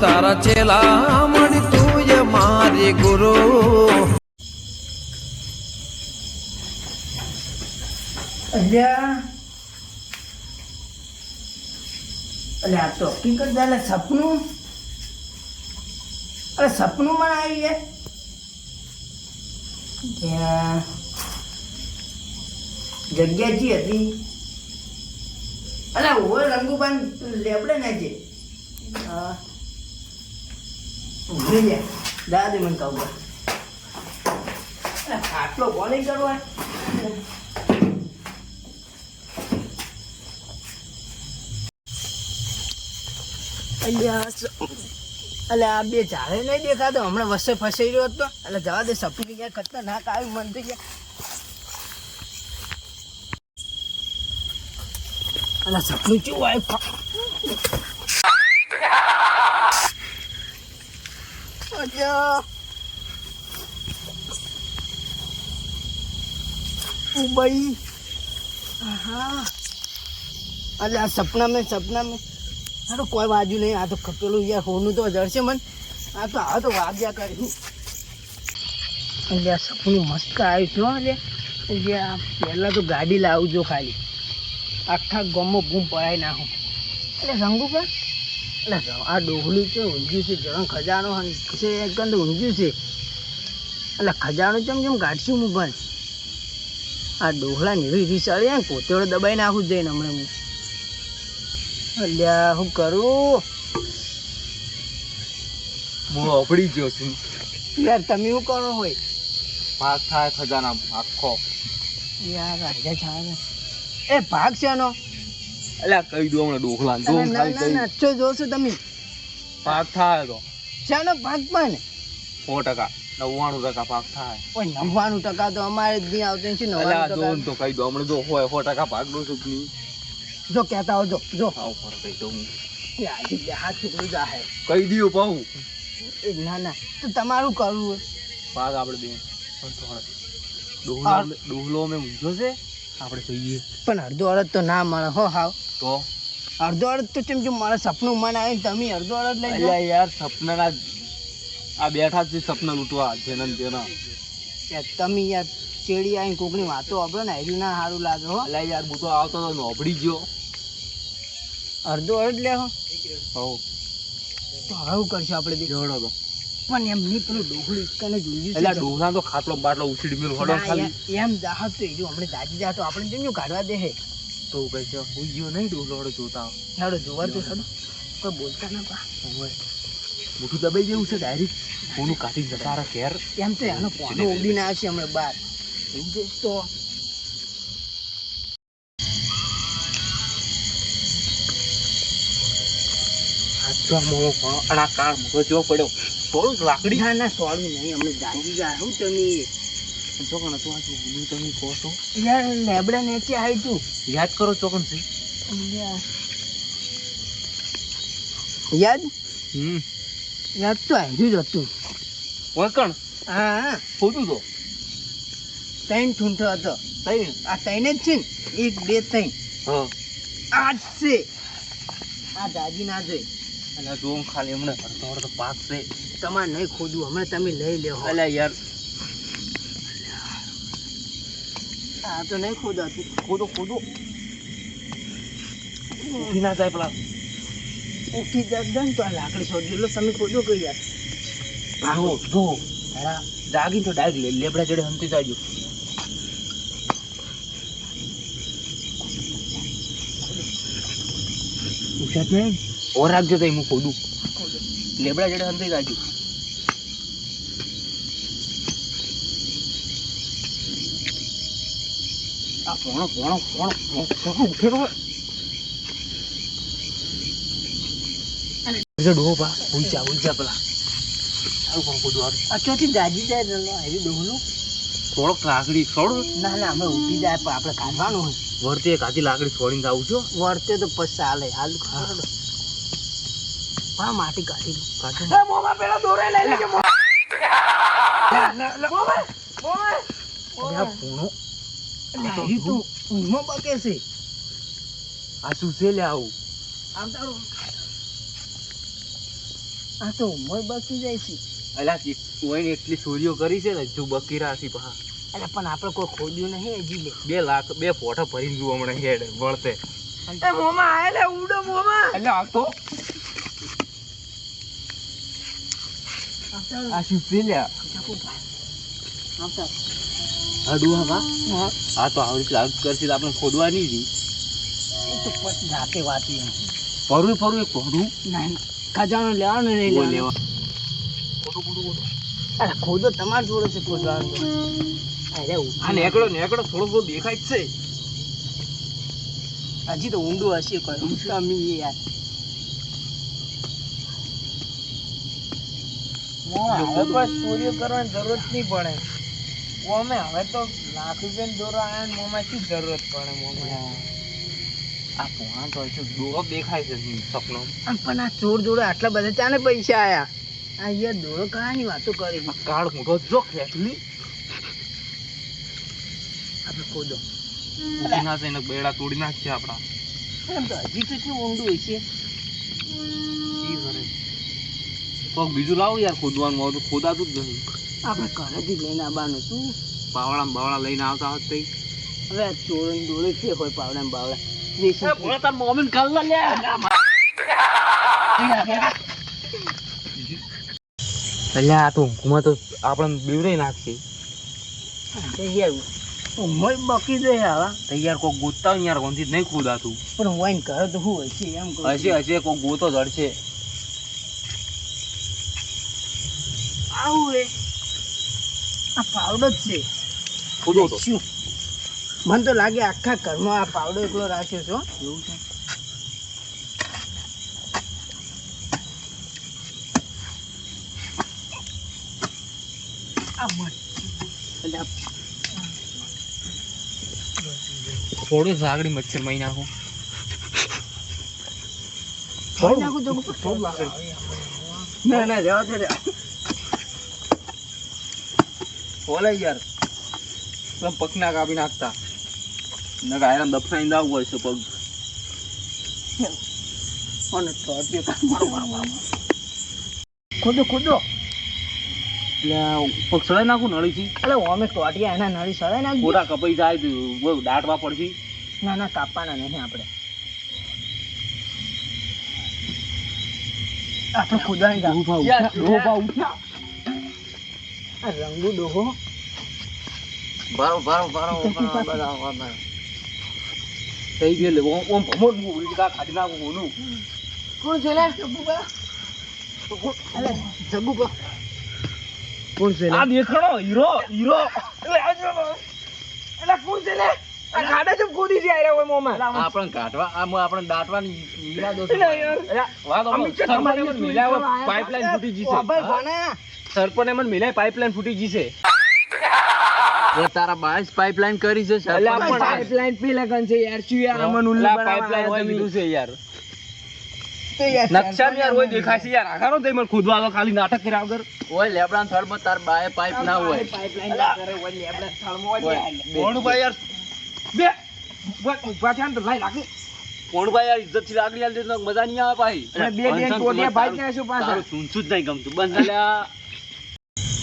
તારા ચેલા મળી તું મારી ગુરુ. અલ્યા આ તો હકીકત દાલે સપનું. અરે સપનું મને આવી જાય. જગ્યા જી હતી. અરે ઓવે રંગુબાન લેબડે ને છે. હા ઉભરી જાય દાદે મને કહું આટલો બોલિંગ કરવા. એટલે આ બે ઝાડે નહીં દેખાતો. હમણાં વચ્ચે ફસાઈ રહ્યો હતો. એટલે જવા દે. સપની ક્યાં ખતરનાક આવ્યું મન તો ક્યાં. અને સપનું કેવું આવ્યું. ભાઈ હા એટલે આ સપના મેં આ તો કોઈ બાજુ નહીં. આ તો પેલું યાર હોનું તો જડશે મને. આ તો હવે તો વાગ્યા કર્યું. એટલે આ સપનું મસ્ત આવ્યું છે. એટલે પહેલાં તો ગાડી લાવજો ખાલી. આખા ગામમાં બૂમ પડાવી નાખું. એટલે રંગુ પર એટલે આ ડોહલું છે ઊંઘ્યું છે. જણ ખજાનો છે એકદમ તો ઊંઘ્યું છે. એટલે ખજાનો જેમ કાઢશું હું પણ આ ડોહલા ને એવી રીસાળી ને કોતેડો દબાઈ નાખું જઈને હમણાં હું. અલ્યા હું કરું. હું અપડી ગયો છું યાર. તમે શું કરો હોય ભાગ થાય ખજાના આખો યાર. રાજા થાય એ ભાગ છે એનો. અલ્યા કહી દો હમણાં ડોખલા નચ્ચો જોશો તમે. ભાગ થાય તો શાનો ભાગ પણ 100%, 99% ભાગ થાય. 99% તો અમારે જ નહીં આવતો. તો કહી દો હમણાં જો હોય 100% ભાગ નો સુખ નહીં. જો કહેતા હો જો આવ પર કહી દઉં હાથ છોકરું જાહે કહી દઉં પાઉં. ના તો તમારું કરવું હોય ભાગ આપણે બે ડોહલો અમે ઊંઝો છે આપણે જોઈએ. પણ અડધો અડધ તો ના મળે હો. હાવ તો અડધો અડધ તો કેમ મારે સપનું મન આવે ને તમે અડધો અડધ લઈ જાઓ યાર. સપનાના આ બેઠા છે સપના લૂંટવા જેના તેના. તમે યાર ચેડી આવીને કોકની વાતો આપડો ને એનું ના સારું લાગે હો. એટલે યાર હું તો આવતો તો નોબડી ગયો. અડધો અડધ લે હો. તો હવે કરશું આપણે જોડો તો પણ એમ નહીં પેલું ડોહલું કને જોયું. એટલે ડોહલા તો ખાટલો બાટલો ઉછીડી મેલ હડો ખાલી એમ જાહત તો એનું હમણાં દાદી જા તો આપણે જેમ કાઢવા દે હે. તો કહે છે હું ગયો નહીં ડોહલો હડો જોતા હેડો જોવા તો હેડો. કોઈ બોલતા ના પા હોય મોટું દબાઈ જેવું છે ડાયરેક્ટ. કોનું કાઢી જતા ઘેર એમ તો એનો પોનો ઉડીને આવશે હમણાં બહાર. તો પડ્યો થોડું લાકડી. ના સોળું નહીં હમણાં દાદી જા હું તમે ચોકન હતું આ હું તમે કહો છો યાર લેબડા નીચે આવી તું યાદ કરો ચોકન છે યાદ તો આવ્યું જ હતું. વકણ હા ખોટું તો 3 ઠૂંઠો હતો. આ 3 જ છે ને 1 2 3 હા આ જ છે. આ દાદી ના જોઈ અને જો ખાલી હમણાં અડધો પાક છે. તમારે નહીં ખોદવું હમણાં તમે લઈ લેવો. અલ્યા યાર આ તો નહીં ખોદાતું. ખોદો ઉઠી ના જાય પેલા ઉઠી જાય ને તો આ લાકડી શોધી લો. તમે ખોદો કઈ યાર. ભાગો જો જાગીને તો ડાયરેક્ટ લેબડા ચડે હમતી જાજો. ઉઠાત નહીં ઓર રાખજો તો હું ખોદું. લેબડા ચડે હમતી જાજો. આ પોણો ઉઠેલો ડોહો પા ઉઈચા પેલા સારું પણ ખોદું હારું. આ ચોથી દાજી જાય એવી ડોહલું થોડોક લાકડી છોડ. ના અમે ઉઠી જાય પણ આપણે કાઢવાનું હોય. વર્તે એક આધી લાકડી છોડીને આવું છો. વર્તે તો પછી ચાલે. હાલ ખબર હા માટી કાઢી દઉં. કાઢી પેલા દોરે લઈ લેજો. ઊંઘમાં બકે છે. આ શું છે લે આવું? આ તો ઉંમર બાકી જાય છે. અલા કોઈ એટલી ચોરીઓ કરી છે ને તું બકીરા હતી પા. એટલે પણ આપણે કોઈ ખોદ્યું નહીં હજી લે. 2 લાખ 2 ફોટા ભરીને જુઓ હમણાં હેડ વળતે. એ મોમાં આયલે ઉડો મોમાં એટલે આ તો આ શું પેલ્યા અડુઆ બા. આ તો આવડી લાગ કરશે તો આપણે ખોદવા નહીં દી. એ તો પછી રાતે વાતી ફરવું એક ફોડું ના ખજાનો લેવાનો નહીં કોઈ લેવાનો. લેવા. અરે ખોદો તમારે જોડે છે ખોદવાનું. અરે આ નેકડો થોડો બહુ દેખાય જ છે. હજી તો ઊંડું હશે કોઈ સ્વામી યાર. હવે કોઈ ચોરીઓ કરવાની જરૂરત નહીં પડે ઓમે હવે તો લાખ રૂપિયા દોરો આયા ને મોમાં શું જરૂરત પડે મોમાં આ પોણા તો હજુ દોરો દેખાય છે સપનો. પણ આ ચોર જોડે આટલા બધા ચાને પૈસા આયા. આ યાર દોડો કરાની વાતો કરી. કાળ મોટો જો ખેટલી આપણે ખોદો ઉઠી ના થઈને બેડા તોડી નાખશે આપણા. એમ તો હજી તો શું ઊંડું હોય છે. તો બીજું લાવો યાર ખોદવાનું હોય તો ખોદાતું જ નથી. આપણે ઘરેથી લઈને આવવાનું શું. બાવળા લઈને આવતા હોત તઈ. હવે આ ચોરની દોડે છે હોય પાવડા ને બાવડા. તાર મોમીન કાલ લે એટલે આ તો ઊંઘમાં તો આપણને બીવરાઈ નાખશે. ઉંમર બાકી જાય આવા. તો યાર કોક ગોતતા હોય યાર કોનથી નહીં ખોદાતું. પણ વાઈન ઘરે તો શું હોય છે એમ કહું છું. હશે કોક ગોતો જડશે. આવું હે આ પાવડો જ છે. ખોદો તો શું મને તો લાગે આખા ઘરમાં આ પાવડો એકલો રાખ્યો છો. એવું છે. આ મત એટલે થોડું સાગડી મચ્છર મહી નાખું. થોડું નાખું તો થોડું લાગે. ના જવા દે. બોલે યાર તમે પગ ના કાપી નાખતા ન ગાયરામ દફનાઈને દાવ હોય છે પગ. અને તો ખોદો ખોદો. એટલે પગ સડાઈ નાખું નળીથી. એટલે અમે ટોટિયા એના નળી સળાઈ નાખી. ગોટા કપાઈ જાય તો દાટવા પડશે. ના કાપવાના નહીં આપણે. આપણે ખોદવાની આ રંગુ ડોહો. થઈ ગયું લે ઓમ ભમોટ ઉડી કા ખાડી નાખું ઓનું. કોણ છે લે જગ્ગુબા? અલે જગ્ગુબા કોણ છે લે? આ દેખણો હીરો એટલે કોણ છે લે આ ખાડા ચમ ખોદી છે આયરા હોય મોમાં આપણે કાઢવા આપણે દાટવાની ઈરાદો છે. પાઇપલાઈન ફૂટી ગઈ છે. ઓબે કોના? સરપંચે મને મિલાય પાઇપલાઈન ફૂટી ગઈ છે. તારા બાસ પાઇપલાઈન કરી છે પાઇપલાઈન પી લગન છે યાર. શું યાર અમન ઉલ્લુ પાઇપલાઈન હોય કીધું છે યાર. તો યાર નકશા યાર હોય દેખાય છે યાર. આખાનો તે મને ખોદવા તો ખાલી નાટક કર્યા વગર. ઓય લેબડા થળમાં તાર બાએ પાઇપ ના હોય પાઇપલાઈન ના કરે હોય લેબડા સ્થળમાં હોય. કોણભાઈ યાર બે ઉભા થયા ને તો ભાઈ રાખી. કોણભાઈ યાર ઇજ્જત થી આગળ આલ દે તો મજા નહીં આવે ભાઈ. બે ટોટિયા ભાઈ ને શું પાછળ સુનસું જ નહીં ગમતું. બંધ લ્યા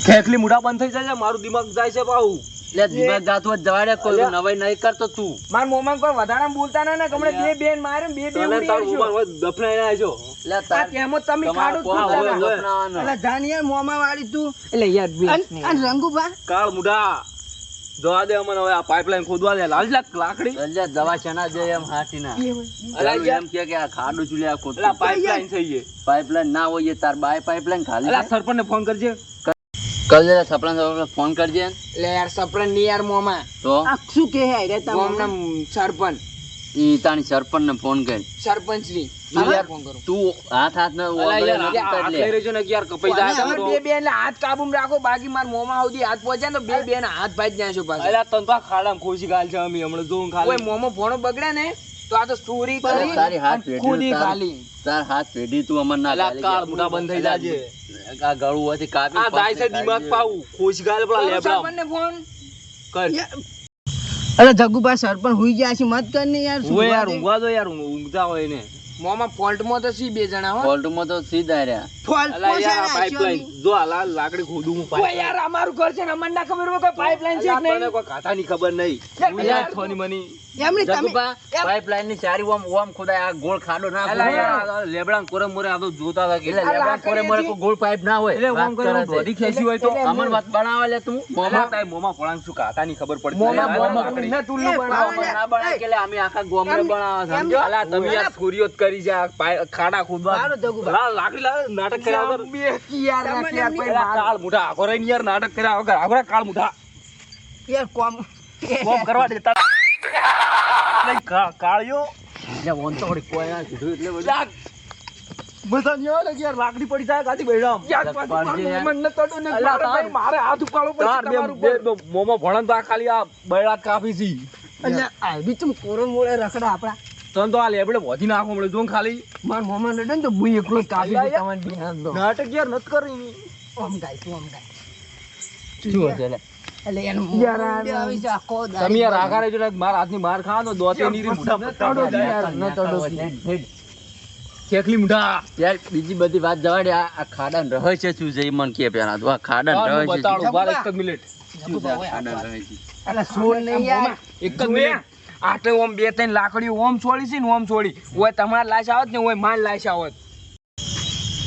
ખેખલી મુઢા બંધ થઈ જાય. મારું દિમાગ જાય છે પાઉ. લે દિમાગ જાતું જ જવાડે કોઈ નવાઈ નહીં કરતો તું માર મોમાં કોઈ વધારે બોલતા ના ને કમણે બે બેન મારે બે ઉડી આવજો. દફનાઈને આવજો. લે આ તાર તેમાં તમે ખાડો તું હોય, હોય. દફનાવાનો. એટલે જાનિયા મોમાં વાળી તું એટલે યાર આ રંગુબા કાળ મુઢા જવા દે અમને હવે. આ પાઇપલાઈન ખોદવા દે. લાલ લાકડી એટલે દવા ચના દે એમ હાથી ના અલા યાર. એમ કે આ ખાડું ચૂલ્યા ખોદ અલા પાઇપલાઈન થઈ છે. પાઇપલાઈન ના હોય તાર બાય પાઇપલાઈન ખાલી અલા સરપંચને ફોન કરજે. કલ સપના ફોન કરજે એટલે યાર સપરણ ની યાર મોમાં તો આ શું કહે હે રે તમને સરપંચ ઈ તાણી સરપંચ ને ફોન કર સરપંચ શ્રી ફોન કરો. તું હાથ ને અલા યાર હાથ લઈ રહેજો ને યાર કપાઈ જાય તમે તો. બે બેન હાથ કાબૂમાં રાખો બાકી માર મોમાં સુધી હાથ પહોંચ્યા તો બે બેન હાથ ભાઈ નાખો પાછા. અલા તન તો આ ખાડામાં ખોસી ગાલ છે અમે હમણાં જોઉં કોઈ ખાલી. મોમો ભોણો બગડે ને તો આ તો ચોરી કરી તારી હાથ અને ખુદી પેઢી ખાલી તાર હાથ પેઢી તું અમર ના અલા ગાલી કાળ દે. મુઢા બંધ થઈ જાજે. આ ગળું હોવાથી કાપી આ જાય છે દિમાગ પાઉં. ખોસી ગાલ પેલા કરો લેબડા સરપંચને ફોન. કર. અરે જગ્ગુભાઈ સરપંચ હુઈ ગયા છે મત કર ને યાર ઓય યાર ઊંઘવા દો યાર. ઊંઘતા હોય ને મોમાં ફોલ્ટમાં તો સી બે જણા હો ફોલ્ટમાં તો સીધા રહ્યા. અલા યાર આ પાઇપલાઇન જો આ લાકડી ખોદું હું ઓય યાર અમારું ઘર છે ને અમને ના ખબર હોય કોઈ પાઇપલાઇન છે કે તને નહીં કોઈ કાંટાની ખબર નહીં યાર, થોની મની એમની તમે જગુભા, પાઇપલાઇનની સારી ઓમ ઓમ ખોદાય, આ ગોળ ખાડો ના અલા ખોદાય. યાર લેબડા કોરે મોરે આ તો જોતા હતા કે એટલે લેબડા કોરે મોરે કોઈ ગોળ પાઇપ ના હોય. એટલે વાત ઓમ કરે કરે છે. દોડી ખેંચી હોય તો અમર વાત બનાવે લે તું. મોમાં તાય મોમાં પડાંગ શું કાંટાની ખબર પડતી મોમાં અલા, મોમાં લાકડી. ને તુલ્લુ એ, બનાવો અમર ના બનાવે કે લે અમે આખા ગોમને બનાવે સમજો. અલા તમે યાર છોરીઓ જ કરી છે આ ખાડા ખોદવા સારું જગુભા. લા લાકડી લા નાટક કર્યા વગર બે કી યાર નાખ્યા પછી અલા, કાળ મુઠા આખો રહીને યાર નાટક કર્યા વગર આખો કાળ મુઠા યાર કોમ કોમ કરવા દેતા નહીં, કાળિયો એટલે ઓમ તો વળી કોઈ ના કીધું એટલે બધું. લાગ બધા ન્યો ને યાર લાકડી પડી જાય ગાડી બેડામ યાર પાછું પાડજે યાર. મારું મને તોડું ને અલા, મારે ભાઈ મારે હાથ ઉપાડવો પડશે તાર તમારું બે ઉપર. મોમાં ભણન તો આ ખાલી આ બૈડા કાપી છી એટલે આ બી ચમ કોરો મોળે રખડા આપડા તને તો આ લેબડે વધી નાખો મળે જો ને ખાલી માર મોમાં નડે ને તો હું એકલો જ કાપી દઉં અલા, તમને બિહાન દો નાટક યાર નત કરી ઓમ ગાય તું ઓમ ગાય શું હશે લે? એટલે એનું યાર, મોઢું બે આવી છે આખો દાડી તમે યાર બંધ. આઘા રહેજો ને મારા હાથની માર ખાવા તો દોતે નીરી મુઠા પટ્ટા તોડો મારી. યાર, ન તોડો. હેડ, હેડ. ખેખલી મુઠા યાર બીજી બધી વાત જવા દે. આ ખાડાનું રહસ્ય શું છે એ મને કે પેલા તું. આ ખાડાનું હું રહસ્ય બતાડું શું? બાર એક જ મિનિટ શું છે આ ખાડાનું રહસ્ય? એટલે સોળ નહીં યાર એક જ મિનિટ આટલે ઓમ બે ત્રણ લાકડીઓ ઓમ છોડી છે ને ઓમ છોડી ઓય તમાર લાશ આવત ને ઓય માર લાશ આવત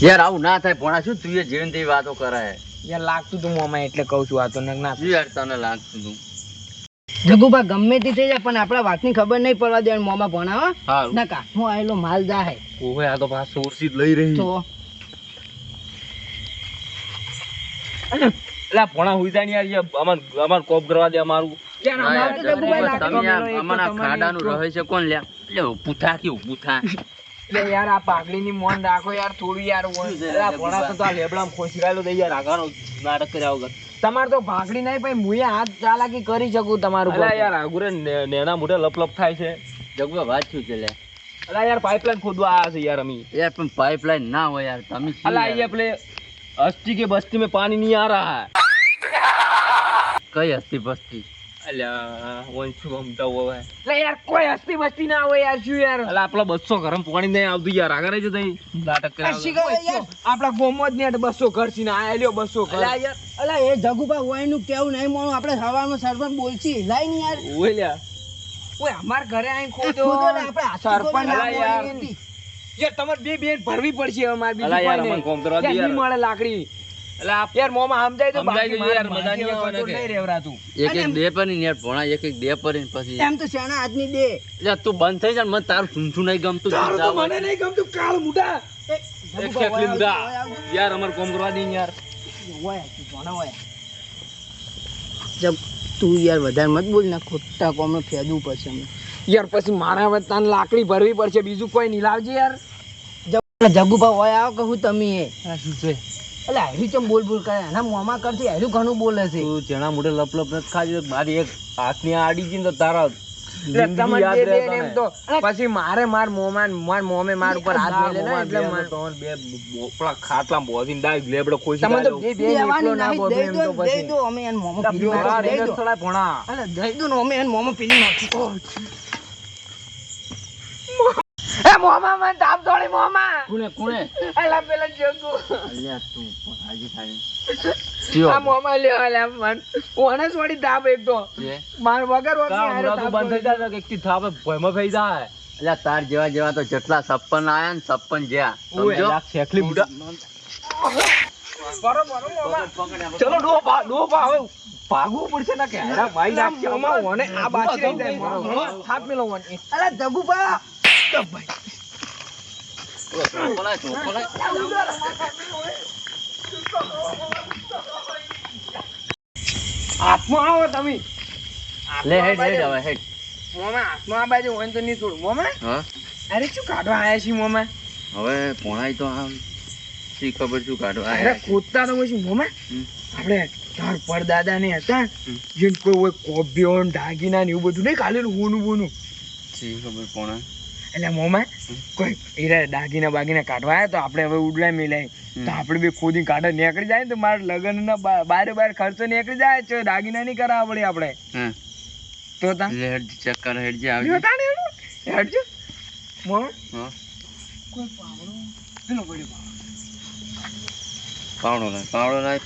યાર આવું ના થાય ભણા. શું તું એ જેવી તેવી વાતો કરે છે? યાર લાગતું તું મોમાં એટલે કહું છું આ તો ના શું યાર તને લાગતું તું? જગુભા ગમે તે થઈ જાય પણ આપણા વાતની ખબર નહીં પડવા દે મોમાં ભણાવો હારું ના કાઠું આવેલો માલ જાહે ઓહે આ તો પાછો સોરસી જ લઈ રહી તો એટલે ભણા હુઈ જાય ને યાર યાર અમાર કોપ કરવા દે અમારું યાર હા અમારે યાર, તો જગુભાઈ તમે લાકડી યાર ગમેલો, એક તો અમને આ તમારી ખાડાનું તો- રહસ્ય કોણ લ્યા? એટલે ઊભું થા કે ઊભું થા. એટલે યાર આ પાઘડીની મોન રાખો યાર થોડું યાર ઓય. એટલે આ ભણા તો આ લેબડામાં ખોસી ગાયેલો દે યાર આઘાનો નાટક કર્યા વગર તમારે તો ભાગડી નહીં પછી મુએ હાથ ચાલાકી કરી શકું તમારું અલા યાર આગુરે નેના મોઢે લપ થાય છે જગવા વાત શું છે લ્યા? અલા યાર પાઇપલાઇન ખોદવા આયા છે યાર અમી યાર પણ પાઇપલાઇન ના હોય યાર. તમે શું અલા યાર? ये अपने हस्ती के बस्ती में पानी नहीं आ रहा है કઈ હસ્તી બસ્તી? અલ્યા વંશુ ગમતા હોય એટલે યાર કોઈ હસ્તી બસ્તી ના હોય યાર શું યાર અલા આપલા 200 ગરમ પાણી નહીં આવતું યાર આગળ રહેજો તઈ નાટક કર્યા હસી વગર. ગયો યાર આપડા ગોમો જ ને 200 ઘર થી ના આલ્યો 200 ઘર અલા યાર અલા એ જગુભા ઓયનું કેવું નહીં મોણું આપણે હવામાં સરપંચ બોલછી લાઈ ને યાર ઓય લ્યા ઓય અમાર ઘરે આઈને ખોદો ખોદો ને આપણે હાથી સરપંચ ખોદો ને અલા આપણે યાર. એની. યાર તમારે બે બેન ભરવી પડશે હવે મારે અલા યાર બીજું અમને કોઈ કોમ કરવા દે નહીં યાર નહીં મળે લાકડી અલા યાર મોમાં સમજાય તો સમજાઈ બાકી જજો યાર, મારે મજા નહીં માથે આવવાના કંટ્રોલ કે. નહીં રહેવરાતું. એક એક દે પર યાર ભણા એક એક દે પર પછી એમ તો શાણા આદમી દે એટલે તું બંધ થઈ જા ને મને તારું સૂંઠું નહીં ગમતું. તારું તો તું મને નહીં ગમતું કાળ મુઢા એ, એક જગુભા ખેખલી ઓય મુઢા આવજો, ઓય આવજો. યાર અમાર કોમ કરવા દે ને યાર ઓય આવજો, ભણા ઓય. જબ તું યાર વધારે મત બોલ ને ખોટા કોમને ફેદવું પડશે અમને. યાર પછી મારે હવે તને લાકડી ભરવી પડશે બીજું કોઈ નહીં લાવજે યાર જગુભા ઓય આવો કે હું તમે એ આ શું છે એટલે હાર્યું ચમ બોલ બોલ કરે એના મોમાં કરતી હાર્યું ઘણું બોલે છે તું જેના મોઢે લપ લપ નથી ખાજી મારી એક હાથની આડી ગઈ ને તો તારા એટલે જિંદગી તમને યાદ બે રહે બેન તને. એમ તો પછી મારે માર મોમે માર ઉપર હાથ મેલે ને એટલે બે બોપડા ખાટલા બોધીને ડાય લેબડો ખોસી તમે તો ગાળ્યો. બે બેન એકલો ના બોધો એમ તો દઈ પછી દો અમે એને મોમાં પીલી આ નાખી દઈ રેગર દો થોડા ભોણા અલે દઈ દો ને અમે એને મોમાં પીલી નાખી ઓહ. એ મોમા મને તાપ દોડી મોમા કોણે એલા પેલા જગુ અલ્યા તું પણ હાજી થાય આ મોમા લે એલા મન ઓને છોડી તાપ એક તો માર વગર વગર કામ હારે રાતું તાપ બંધ થઈ જાય તો એકથી થાપે ભયમાં થઈ જાય એટલે તાર જેવા જેવા તો જેટલા 56 આયા ને 56 જ્યાં ઓય, સમજો. આ ખેખલી બુડા બરો બરો મોમા ચલો ડોપા હવે ભાગવું પડશે ના કે હેરા ભાઈ આ નાખશે મોમા ઓને આ બાકી રહી જાય મારો થાપ મેલો ઓને અલે જગુભા ચોપલાય, ચોપલાય. હાથમાં આવો તમે લે હેડ હેડ હવે હેડ. મોમા હાથમાં આ બાજુ હોય તો નહીં છોડું મોમા હા અરે શું કાઢવા આયા છીએ મોમા હવે પોણાય તો આમ શી ખબર શું કાઢવા અરે આયા છે. ખોદતા તો પછી મોમા હમ. આપણે તાર પરદાદા ને હતા જેમ કોઈ હોય કોબ્યો ને દાગીના ને એવું બધું નહીં ખાલેલું હોનું બોનું શી ખબર પોણા. એટલે મોમા કોઈ હીરા દાગીના બાગીના કાઢવા આવ્યા તો આપણે હવે ઉડલા મિલાય તો આપણે બે ખોદી કાઢે નીકળી જાય ને તો મારા લગ્નના બારે બાર ખર્ચો નીકળી જાય છે દાગીના નહીં કરાવવા પડે આપણે હા તો તા લે હેડ ચેક કર હેડ જે આવજે. જોતા ને હેડજો મોમા હા કોઈ પાવડો પેલો પડ્યો પાવડો લાય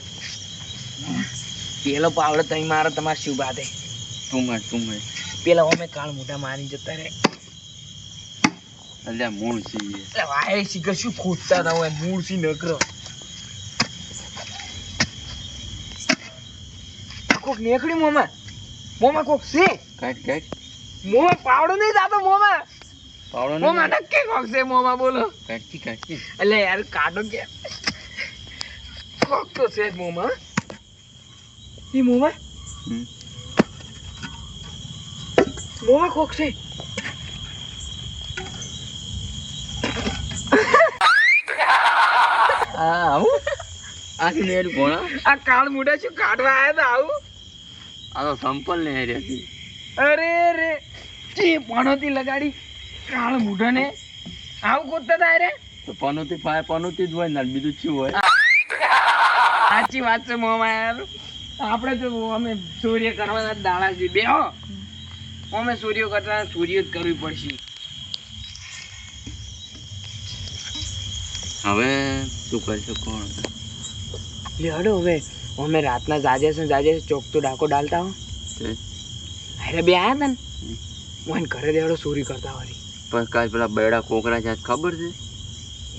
પેલો પાવડો તઈ મારે તમારે શું બાધે તું માર પેલા અમે કાળ મોઢા મારી જતા રે અલ્યા મૂળ છે એ. એટલે વાય શીખર શું ખોટતા હતા હોય મૂળ સી નકરો કોક નીકળી મોમાં કોક છે કાઢ મોમાં પાવડો નહીં જાતો મોમાં પાવડો મોમાં નક્કી કોક છે મોમાં બોલો કાઢી એટલે યાર કાઢો કે કોક તો છે જ મોમાં એ મોમાં મોમાં કોક છે આવું આખી નેર ભોણા આ કાળ મોઢા શું કાઢવા આયા હતા આવું આ તો સંપલ ને હેરી હતી. અરે રે જે પણોતી લગાડી કાળ મોઢાને આવું કોતા હતા રે તો પનોતી જ હોય ને બીજું શું હોય. સાચી વાત છે મોમાં યાર આપણે તો અમે સૂર્ય કરવાના જ દાડા છે બે હો અમે સૂર્ય કરતા સૂર્ય જ કરવી પડશે. હવે શું કરશો કોણ લેડો હવે અમે રાતના જાજે ચોક તો ડાકો ડાલતા હો અરે બે આયા હતા ને હું ઘરે દેડો ચોરી કરતા વાળી પણ કાલ પેલા બેડા કોકરા છે ખબર છે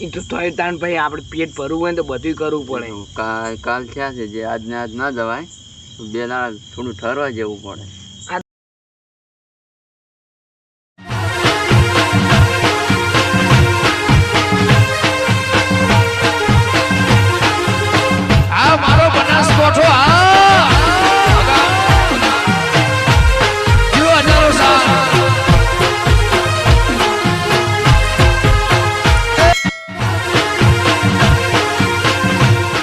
એ તો તોય તાણ ભાઈ આપણે પેટ ભરવું હોય ને તો બધું કરવું પડે. કાલ થયા છે જે આજ ને આજ ના જવાય બે દાડા થોડું ઠરવા જેવું પડે.